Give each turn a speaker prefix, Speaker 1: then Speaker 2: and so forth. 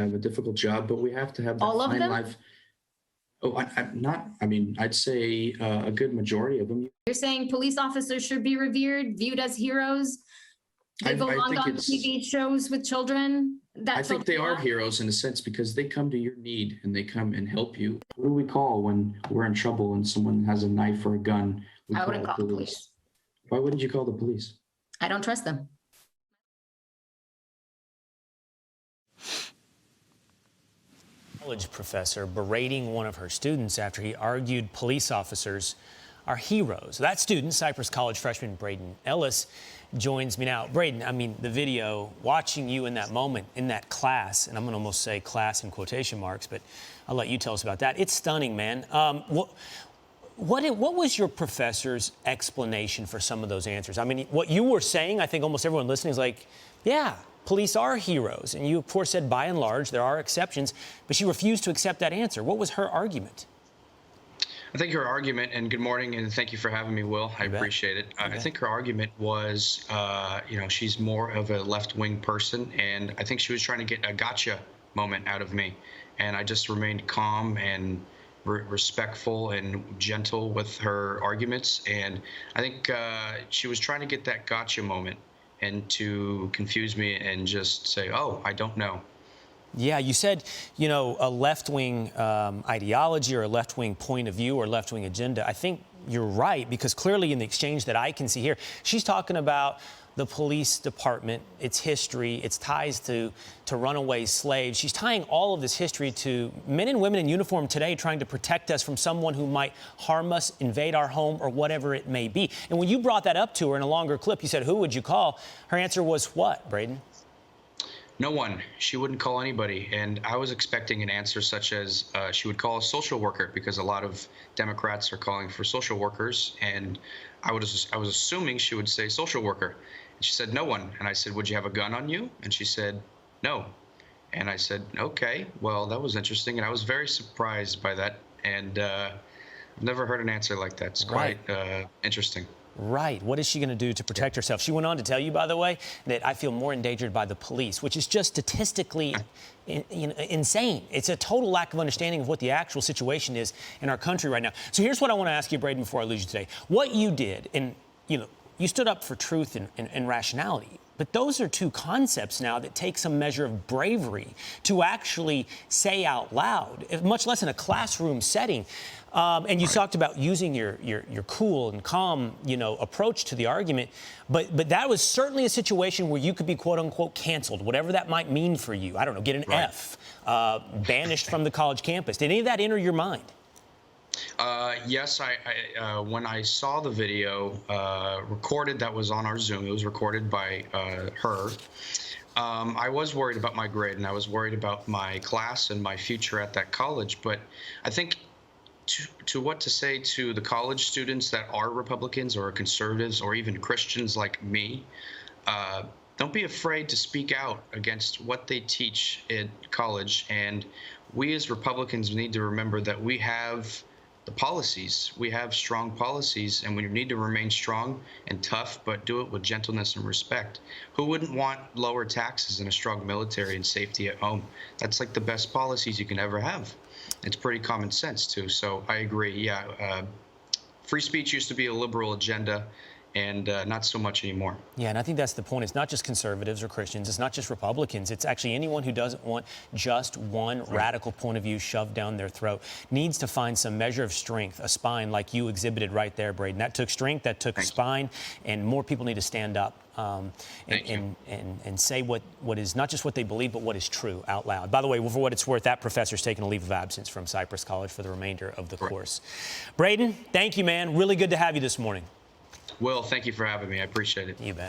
Speaker 1: have a difficult job, but we have to have that
Speaker 2: All of
Speaker 1: fine
Speaker 2: them?
Speaker 1: life. Oh, I'm not, I mean, I'd say a good majority of them.
Speaker 2: You're saying police officers should be revered, viewed as heroes? They
Speaker 1: I
Speaker 2: belong
Speaker 1: think
Speaker 2: on
Speaker 1: it's,
Speaker 2: TV shows with children that
Speaker 1: I think they
Speaker 2: children
Speaker 1: are
Speaker 2: watch?
Speaker 1: heroes in a sense because they come to your need and they come and help you. Who do we call when we're in trouble and someone has a knife or a gun? We
Speaker 2: I
Speaker 1: call
Speaker 2: wouldn't
Speaker 1: the
Speaker 2: call the
Speaker 1: police.
Speaker 2: police.
Speaker 1: Why wouldn't you call the police?
Speaker 2: I don't trust them.
Speaker 3: College professor berating one of her students after he argued police officers are heroes. That student, Cypress College freshman Braden Ellis, joins me now. Braden, I mean, the video, watching you in that moment, in that class, and I'm going to almost say class in quotation marks, but I'll let you tell us about that. It's stunning, man. What was your professor's explanation for some of those answers? I mean, what you were saying, I think almost everyone listening is like, yeah, police are heroes. And you, of course, said by and large there are exceptions, but she refused to accept that answer. What was her argument?
Speaker 4: I think her argument, and good morning, and thank you for having me, Will. I appreciate it. I think her argument was, she's more of a left-wing person, and I think she was trying to get a gotcha moment out of me. And I just remained calm and respectful and gentle with her arguments. And I think she was trying to get that gotcha moment and to confuse me and just say, oh, I don't know.
Speaker 3: Yeah, you said, a left-wing ideology or a left-wing point of view or left-wing agenda. I think you're right, because clearly in the exchange that I can see here, she's talking about the police department, its history, its ties to runaway slaves. She's tying all of this history to men and women in uniform today trying to protect us from someone who might harm us, invade our home, or whatever it may be. And when you brought that up to her in a longer clip, you said, who would you call? Her answer was what, Braden?
Speaker 4: No one. She wouldn't call anybody. And I was expecting an answer such as she would call a social worker, because a lot of Democrats are calling for social workers. And I was assuming she would say social worker. And she said, no one. And I said, would you have a gun on you? And she said, no. And I said, okay, well, that was interesting. And I was very surprised by that. And I've never heard an answer like that. It's quite interesting.
Speaker 3: Right. What is she going to do to protect herself? She went on to tell you, by the way, that I feel more endangered by the police, which is just statistically insane. It's a total lack of understanding of what the actual situation is in our country right now. So here's what I want to ask you, Braden, before I lose you today. What you did, and you stood up for truth and rationality. But those are two concepts now that take some measure of bravery to actually say out loud, much less in a classroom setting. And you talked about using your cool and calm, approach to the argument. But that was certainly a situation where you could be, quote unquote, canceled, whatever that might mean for you. I don't know, get an F, banished from the college campus. Did any of that enter your mind?
Speaker 4: Yes, when I saw the video recorded that was on our Zoom, it was recorded by her. I was worried about my grade, and I was worried about my class and my future at that college. But I think to what to say to the college students that are Republicans or conservatives or even Christians like me, don't be afraid to speak out against what they teach in college. And we as Republicans need to remember that we have the policies. We have strong policies, and we need to remain strong and tough, but do it with gentleness and respect. Who wouldn't want lower taxes and a strong military and safety at home? That's like the best policies you can ever have. It's pretty common sense, too. So I agree. Yeah, free speech used to be a liberal agenda, and not so much anymore.
Speaker 3: Yeah, and I think that's the point. It's not just conservatives or Christians. It's not just Republicans. It's actually anyone who doesn't want just one radical point of view shoved down their throat needs to find some measure of strength, a spine like you exhibited right there, Braden. That took strength, that took spine, and more people need to stand up and say what is not just what they believe, but what is true out loud. By the way, for what it's worth, that professor's taking a leave of absence from Cypress College for the remainder of the course. Braden, thank you, man. Really good to have you this morning.
Speaker 4: Will, thank you for having me. I appreciate it.
Speaker 3: You bet.